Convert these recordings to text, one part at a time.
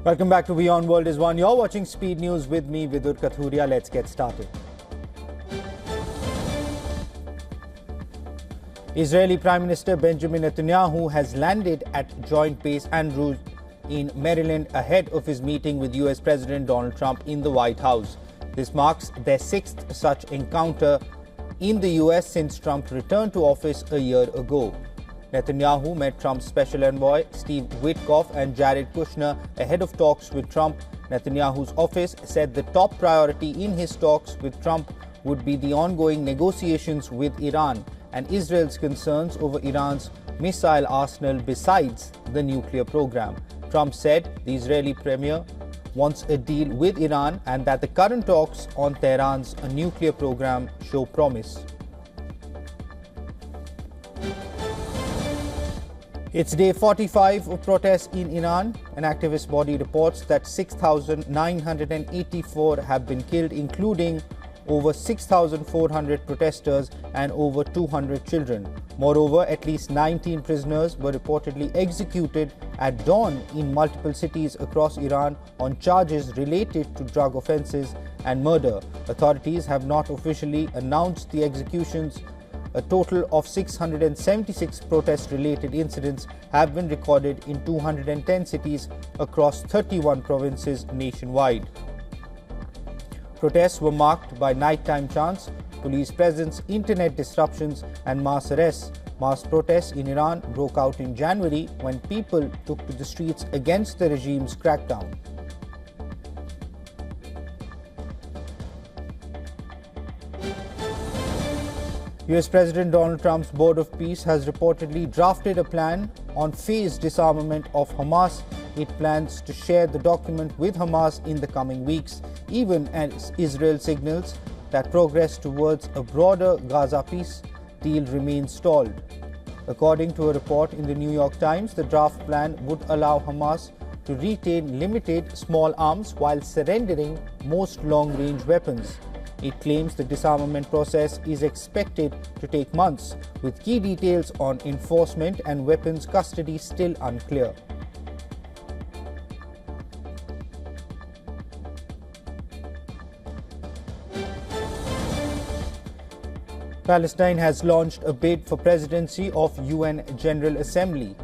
Welcome back to WION World is One. You're watching Speed News with me, Vidur Kathuria. Let's get started. Israeli Prime Minister Benjamin Netanyahu has landed at Joint Base Andrews in Maryland ahead of his meeting with US President Donald Trump in the White House. This marks their sixth such encounter in the US since Trump returned to office a year ago. Netanyahu met Trump's special envoy Steve Witkoff and Jared Kushner ahead of talks with Trump. Netanyahu's office said the top priority in his talks with Trump would be the ongoing negotiations with Iran and Israel's concerns over Iran's missile arsenal besides the nuclear program. Trump said the Israeli premier wants a deal with Iran and that the current talks on Tehran's nuclear program show promise. It's day 45 of protests in Iran. An activist body reports that 6,984 have been killed, including over 6,400 protesters and over 200 children. Moreover, at least 19 prisoners were reportedly executed at dawn in multiple cities across Iran on charges related to drug offenses and murder. Authorities have not officially announced the executions. A total of 676 protest-related incidents have been recorded in 210 cities across 31 provinces nationwide. Protests were marked by nighttime chants, police presence, internet disruptions, and mass arrests. Mass protests in Iran broke out in January when people took to the streets against the regime's crackdown. US President Donald Trump's Board of Peace has reportedly drafted a plan on phased disarmament of Hamas. It plans to share the document with Hamas in the coming weeks, even as Israel signals that progress towards a broader Gaza peace deal remains stalled. According to a report in the New York Times, the draft plan would allow Hamas to retain limited small arms while surrendering most long-range weapons. It claims the disarmament process is expected to take months, with key details on enforcement and weapons custody still unclear. Palestine has launched a bid for presidency of UN General Assembly.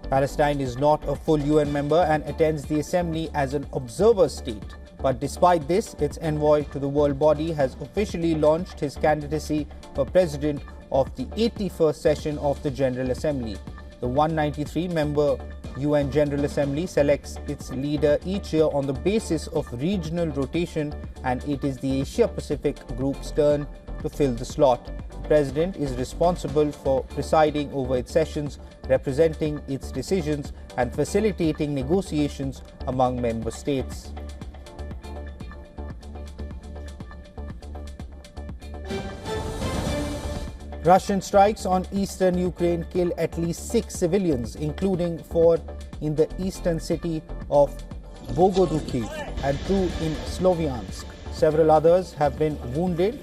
Palestine is not a full UN member and attends the assembly as an observer state. But despite this, its envoy to the world body has officially launched his candidacy for president of the 81st session of the General Assembly. The 193-member UN General Assembly selects its leader each year on the basis of regional rotation, and it is the Asia-Pacific group's turn to fill the slot. The president is responsible for presiding over its sessions, representing its decisions, and facilitating negotiations among member states. Russian strikes on eastern Ukraine kill at least 6 civilians, including 4 in the eastern city of Bogodukiv and 2 in Sloviansk. Several others have been wounded.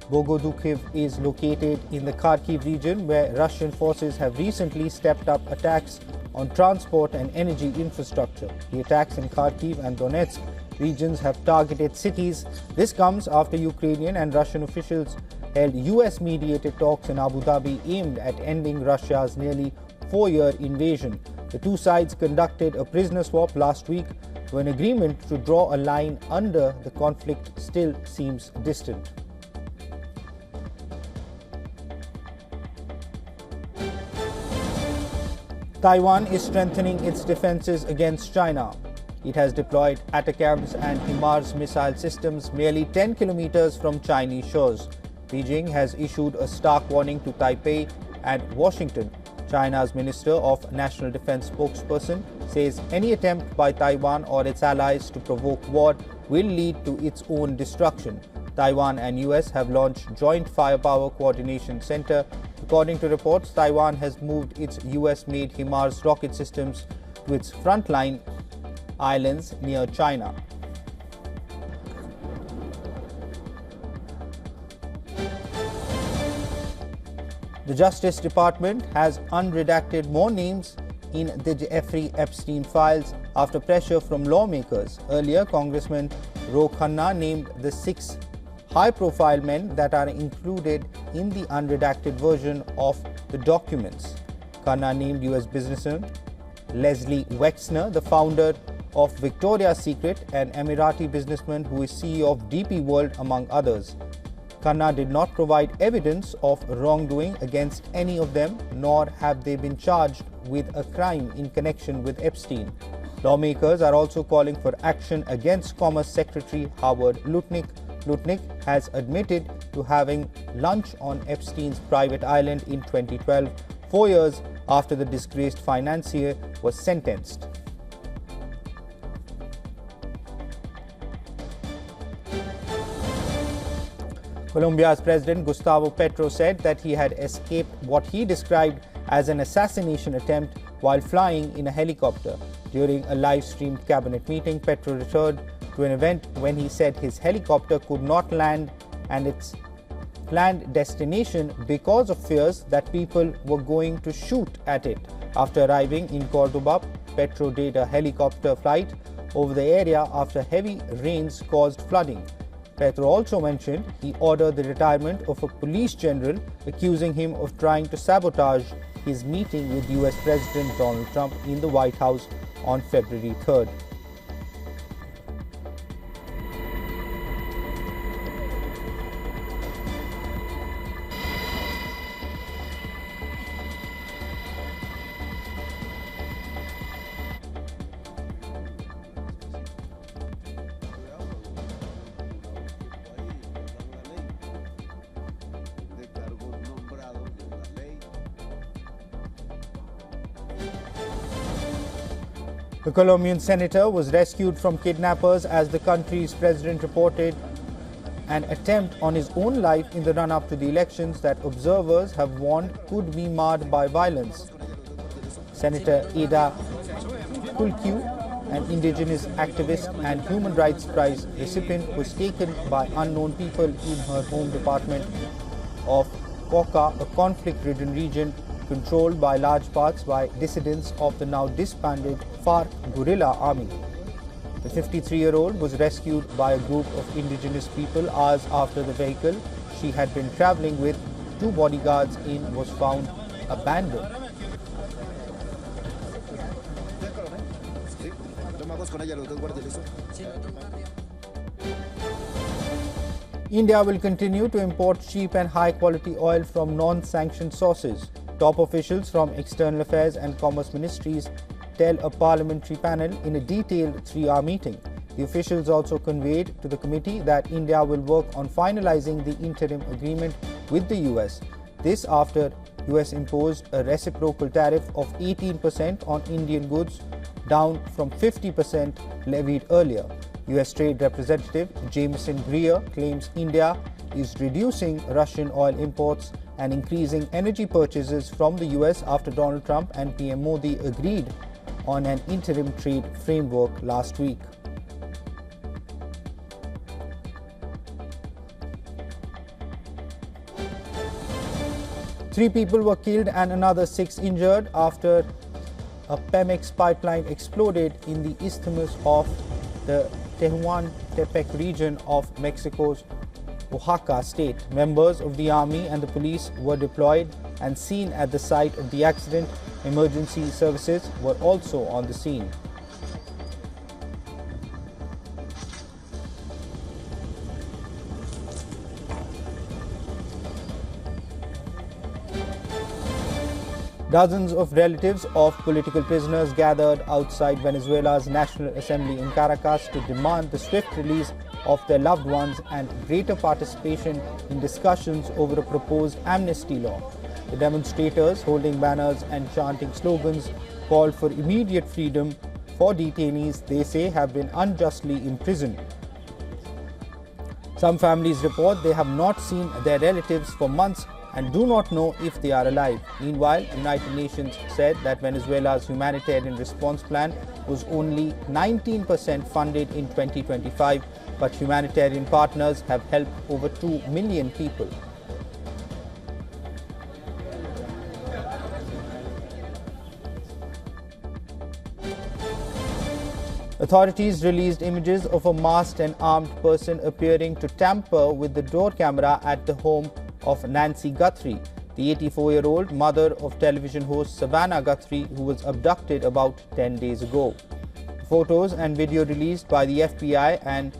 Bogodukiv is located in the Kharkiv region, where Russian forces have recently stepped up attacks on transport and energy infrastructure. The attacks in Kharkiv and Donetsk regions have targeted cities. This comes after Ukrainian and Russian officials held US-mediated talks in Abu Dhabi aimed at ending Russia's nearly 4-year invasion. The two sides conducted a prisoner swap last week, though an agreement to draw a line under the conflict still seems distant. Taiwan is strengthening its defenses against China. It has deployed ATACMS and HIMARS missile systems merely 10 kilometers from Chinese shores. Beijing has issued a stark warning to Taipei and Washington. China's Minister of National Defense spokesperson says any attempt by Taiwan or its allies to provoke war will lead to its own destruction. Taiwan and US have launched Joint Firepower Coordination Center. According to reports, Taiwan has moved its US-made HIMARS rocket systems to its frontline islands near China. The Justice Department has unredacted more names in the Jeffrey Epstein files after pressure from lawmakers. Earlier, Congressman Khanna named the 6 high-profile men that are included in the unredacted version of the documents. Khanna named US businessman Leslie Wexner, the founder of Victoria's Secret, an Emirati businessman who is CEO of DP World, among others. Khanna did not provide evidence of wrongdoing against any of them, nor have they been charged with a crime in connection with Epstein. Lawmakers are also calling for action against Commerce Secretary Howard Lutnick. Lutnick has admitted to having lunch on Epstein's private island in 2012, 4 years after the disgraced financier was sentenced. Colombia's President Gustavo Petro said that he had escaped what he described as an assassination attempt while flying in a helicopter. During a live-streamed cabinet meeting, Petro referred to an event when he said his helicopter could not land and its planned destination because of fears that people were going to shoot at it. After arriving in Cordoba, Petro did a helicopter flight over the area after heavy rains caused flooding. Petro also mentioned he ordered the retirement of a police general, accusing him of trying to sabotage his meeting with US President Donald Trump in the White House on February 3rd. The Colombian senator was rescued from kidnappers as the country's president reported an attempt on his own life in the run-up to the elections that observers have warned could be marred by violence. Senator Ada Kulkiu, an indigenous activist and human rights prize recipient, was taken by unknown people in her home department of Cauca, a conflict-ridden region controlled by large parts by dissidents of the now disbanded FARC guerrilla army. The 53-year-old was rescued by a group of indigenous people hours after the vehicle she had been traveling with 2 bodyguards in was found abandoned. India will continue to import cheap and high-quality oil from non-sanctioned sources. Top officials from External Affairs and Commerce Ministries tell a parliamentary panel in a detailed 3-hour meeting. The officials also conveyed to the committee that India will work on finalizing the interim agreement with the US. This after US imposed a reciprocal tariff of 18% on Indian goods, down from 50% levied earlier. US Trade Representative Jameson Greer claims India is reducing Russian oil imports and increasing energy purchases from the US after Donald Trump and PM Modi agreed on an interim trade framework last week. Three people were killed and another 6 injured after a Pemex pipeline exploded in the isthmus of the Tehuantepec region of Mexico's Oaxaca state. Members of the army and the police were deployed and seen at the site of the accident. Emergency services were also on the scene. Dozens of relatives of political prisoners gathered outside Venezuela's National Assembly in Caracas to demand the swift release of their loved ones and greater participation in discussions over a proposed amnesty law. The demonstrators, holding banners and chanting slogans, called for immediate freedom for detainees they say have been unjustly imprisoned. Some families report they have not seen their relatives for months and do not know if they are alive. Meanwhile, United Nations said that Venezuela's humanitarian response plan was only 19% funded in 2025, but humanitarian partners have helped over 2 million people. Authorities released images of a masked and armed person appearing to tamper with the door camera at the home of Nancy Guthrie, the 84-year-old mother of television host Savannah Guthrie, who was abducted about 10 days ago. Photos and video released by the FBI and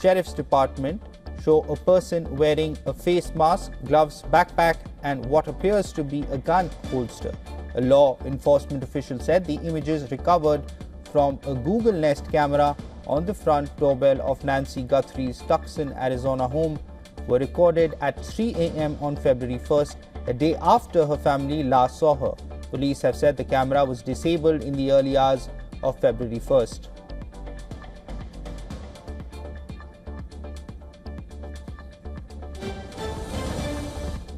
Sheriff's Department show a person wearing a face mask, gloves, backpack, and what appears to be a gun holster. A law enforcement official said the images recovered from a Google Nest camera on the front doorbell of Nancy Guthrie's Tucson, Arizona home were recorded at 3 a.m. on February 1st, a day after her family last saw her. Police have said the camera was disabled in the early hours of February 1st.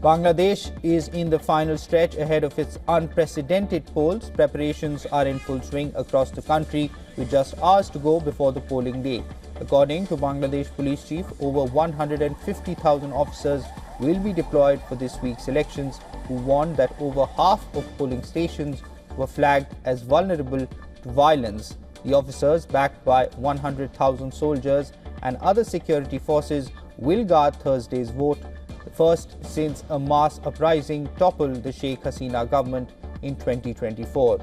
Bangladesh is in the final stretch ahead of its unprecedented polls. Preparations are in full swing across the country with just hours to go before the polling day. According to Bangladesh Police Chief, over 150,000 officers will be deployed for this week's elections, who warned that over half of polling stations were flagged as vulnerable to violence. The officers, backed by 100,000 soldiers and other security forces, will guard Thursday's vote, the first since a mass uprising toppled the Sheikh Hasina government in 2024.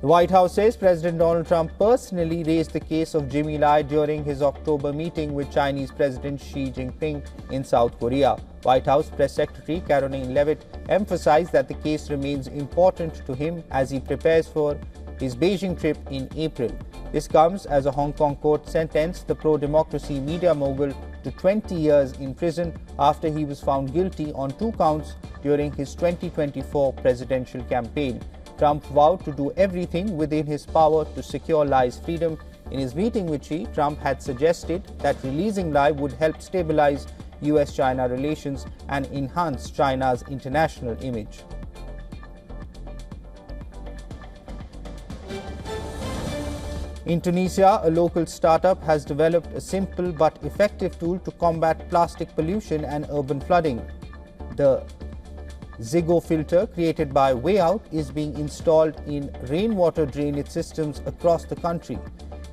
The White House says President Donald Trump personally raised the case of Jimmy Lai during his October meeting with Chinese President Xi Jinping in South Korea. White House Press Secretary Caroline Leavitt emphasized that the case remains important to him as he prepares for his Beijing trip in April. This comes as a Hong Kong court sentenced the pro-democracy media mogul to 20 years in prison after he was found guilty on 2 counts during his 2024 presidential campaign. Trump vowed to do everything within his power to secure Lai's freedom. In his meeting with Xi, Trump had suggested that releasing Lai would help stabilize US-China relations and enhance China's international image. In Tunisia, a local startup has developed a simple but effective tool to combat plastic pollution and urban flooding. The Zigo filter, created by WION, is being installed in rainwater drainage systems across the country.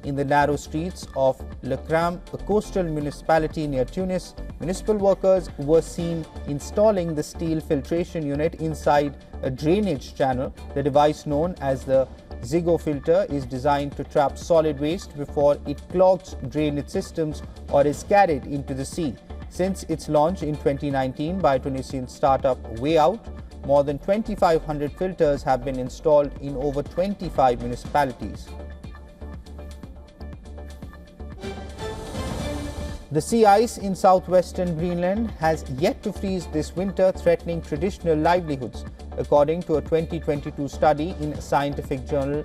In the narrow streets of Le Cram, a coastal municipality near Tunis, municipal workers were seen installing the steel filtration unit inside a drainage channel. The device, known as the Zigo filter, is designed to trap solid waste before it clogs drainage systems or is carried into the sea. Since its launch in 2019 by Tunisian startup WION, more than 2,500 filters have been installed in over 25 municipalities. The sea ice in southwestern Greenland has yet to freeze this winter, threatening traditional livelihoods. According to a 2022 study in scientific journal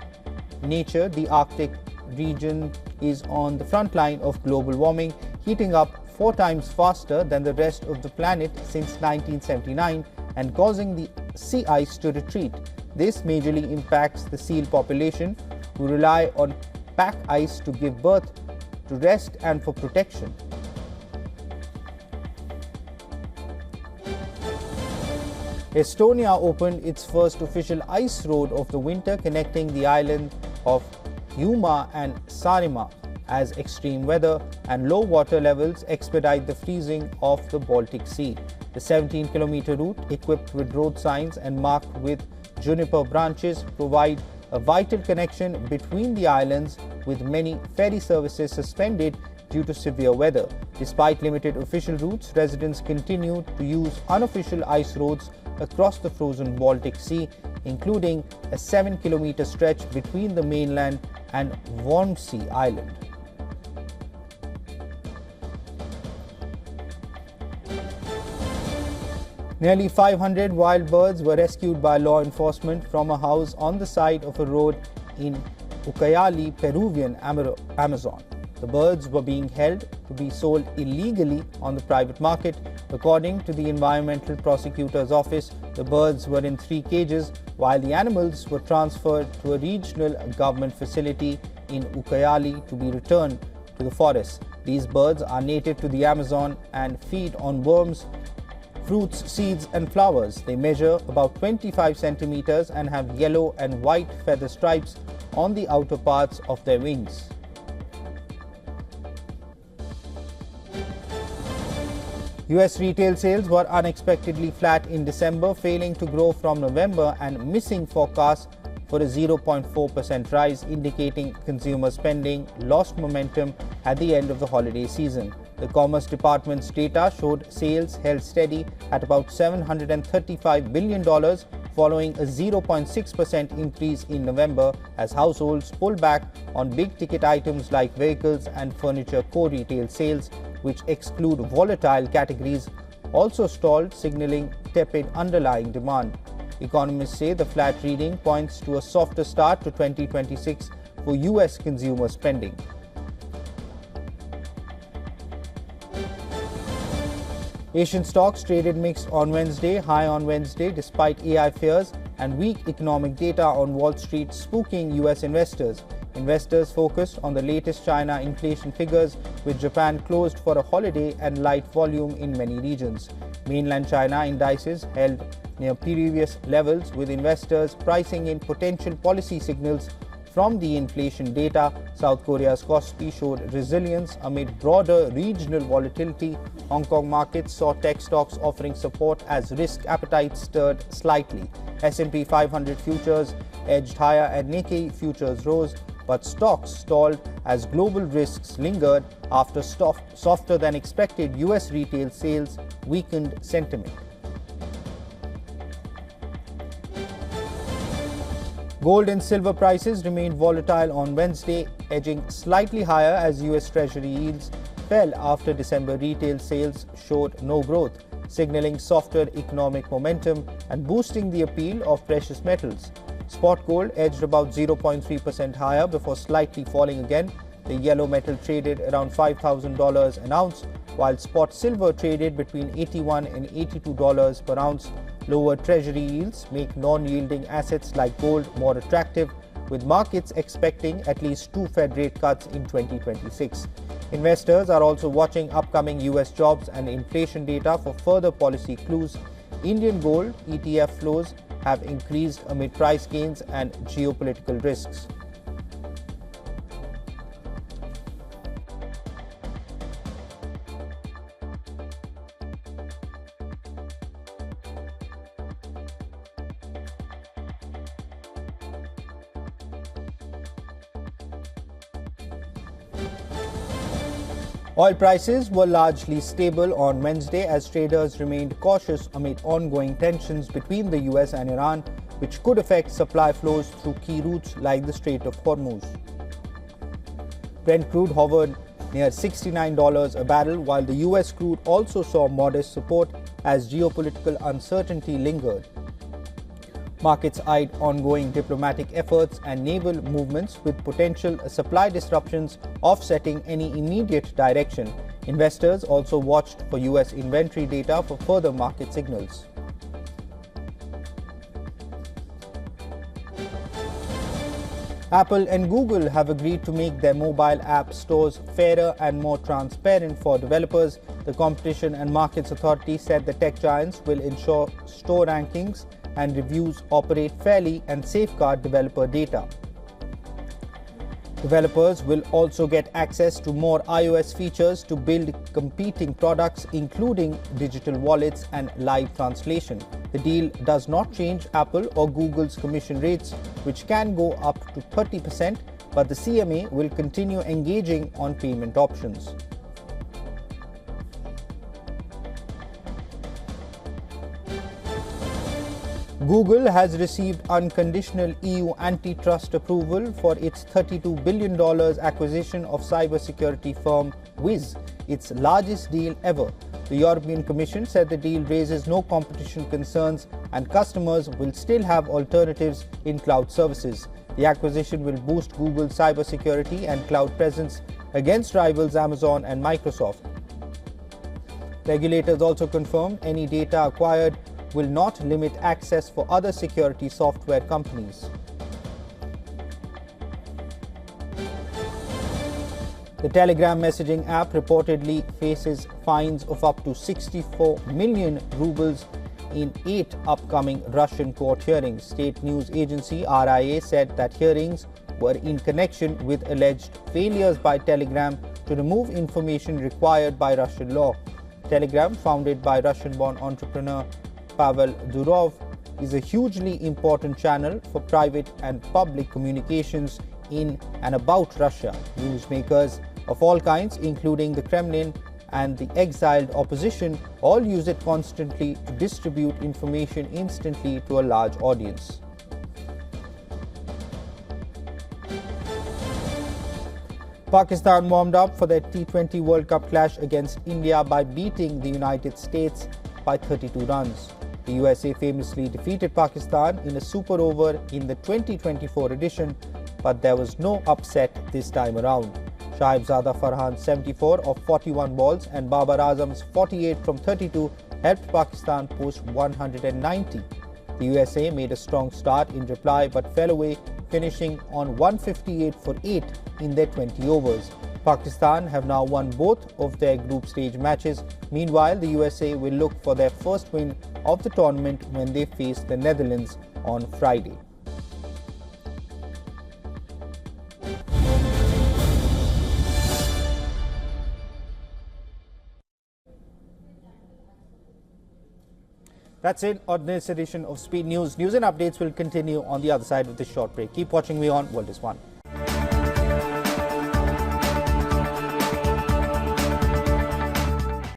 Nature, the Arctic region is on the front line of global warming, heating up 4 times faster than the rest of the planet since 1979 and causing the sea ice to retreat. This majorly impacts the seal population, who rely on pack ice to give birth, to rest and for protection. Estonia opened its first official ice road of the winter, connecting the island of Hiiumaa and Saaremaa, as extreme weather and low water levels expedite the freezing of the Baltic Sea. The 17-kilometer route, equipped with road signs and marked with juniper branches, provide a vital connection between the islands, with many ferry services suspended due to severe weather. Despite limited official routes, residents continue to use unofficial ice roads across the frozen Baltic Sea, including a 7-kilometer stretch between the mainland and Vormsi Island. Nearly 500 wild birds were rescued by law enforcement from a house on the side of a road in Ucayali, Peruvian Amazon. The birds were being held to be sold illegally on the private market. According to the Environmental Prosecutor's Office, the birds were in 3 cages, while the animals were transferred to a regional government facility in Ucayali to be returned to the forest. These birds are native to the Amazon and feed on worms, fruits, seeds and flowers. They measure about 25 centimeters and have yellow and white feather stripes on the outer parts of their wings. US retail sales were unexpectedly flat in December, failing to grow from November and missing forecasts for a 0.4% rise, indicating consumer spending lost momentum at the end of the holiday season. The Commerce Department's data showed sales held steady at about $735 billion, following a 0.6% increase in November as households pull back on big-ticket items like vehicles and furniture. Core retail sales, which exclude volatile categories, also stalled, signaling tepid underlying demand. Economists say the flat reading points to a softer start to 2026 for US consumer spending. Asian stocks traded mixed on Wednesday, high on Wednesday despite AI fears and weak economic data on Wall Street spooking US investors. Investors focused on the latest China inflation figures, with Japan closed for a holiday and light volume in many regions. Mainland China indices held near previous levels, with investors pricing in potential policy signals from the inflation data. South Korea's Kospi showed resilience amid broader regional volatility. Hong Kong markets saw tech stocks offering support as risk appetite stirred slightly. S&P 500 futures edged higher and Nikkei futures rose, but stocks stalled as global risks lingered after softer than expected US retail sales weakened sentiment. Gold and silver prices remained volatile on Wednesday, edging slightly higher as US Treasury yields fell after December retail sales showed no growth, signaling softer economic momentum and boosting the appeal of precious metals. Spot gold edged about 0.3% higher before slightly falling again. The yellow metal traded around $5,000 an ounce, while spot silver traded between $81 and $82 per ounce. Lower treasury yields make non-yielding assets like gold more attractive, with markets expecting at least 2 Fed rate cuts in 2026. Investors are also watching upcoming US jobs and inflation data for further policy clues. Indian gold ETF flows have increased amid price gains and geopolitical risks. Oil prices were largely stable on Wednesday as traders remained cautious amid ongoing tensions between the US and Iran, which could affect supply flows through key routes like the Strait of Hormuz. Brent crude hovered near $69 a barrel, while the US crude also saw modest support as geopolitical uncertainty lingered. Markets eyed ongoing diplomatic efforts and naval movements, with potential supply disruptions offsetting any immediate direction. Investors also watched for US inventory data for further market signals. Apple and Google have agreed to make their mobile app stores fairer and more transparent for developers. The Competition and Markets Authority said the tech giants will ensure store rankings and reviews operate fairly and safeguard developer data. Developers will also get access to more iOS features to build competing products, including digital wallets and live translation. The deal does not change Apple or Google's commission rates, which can go up to 30%, but the CMA will continue engaging on payment options. Google has received unconditional EU antitrust approval for its $32 billion acquisition of cybersecurity firm Wiz, its largest deal ever. The European Commission said the deal raises no competition concerns and customers will still have alternatives in cloud services. The acquisition will boost Google's cybersecurity and cloud presence against rivals Amazon and Microsoft. Regulators also confirmed any data acquired will not limit access for other security software companies. The Telegram messaging app reportedly faces fines of up to 64 million rubles in 8 upcoming Russian court hearings. State news agency RIA said that hearings were in connection with alleged failures by Telegram to remove information required by Russian law. Telegram, founded by Russian-born entrepreneur Pavel Durov, is a hugely important channel for private and public communications in and about Russia. Newsmakers of all kinds, including the Kremlin and the exiled opposition, all use it constantly to distribute information instantly to a large audience. Pakistan warmed up for their T20 World Cup clash against India by beating the United States by 32 runs. The USA famously defeated Pakistan in a super over in the 2024 edition, but there was no upset this time around. Shahibzada Farhan's 74 of 41 balls and Babar Azam's 48 from 32 helped Pakistan post 190. The USA made a strong start in reply but fell away, finishing on 158 for 8 in their 20 overs. Pakistan have now won both of their group stage matches. Meanwhile, the USA will look for their first win of the tournament when they face the Netherlands on Friday. That's it on this edition of Speed News. News and updates will continue on the other side of this short break. Keep watching WION. World is One.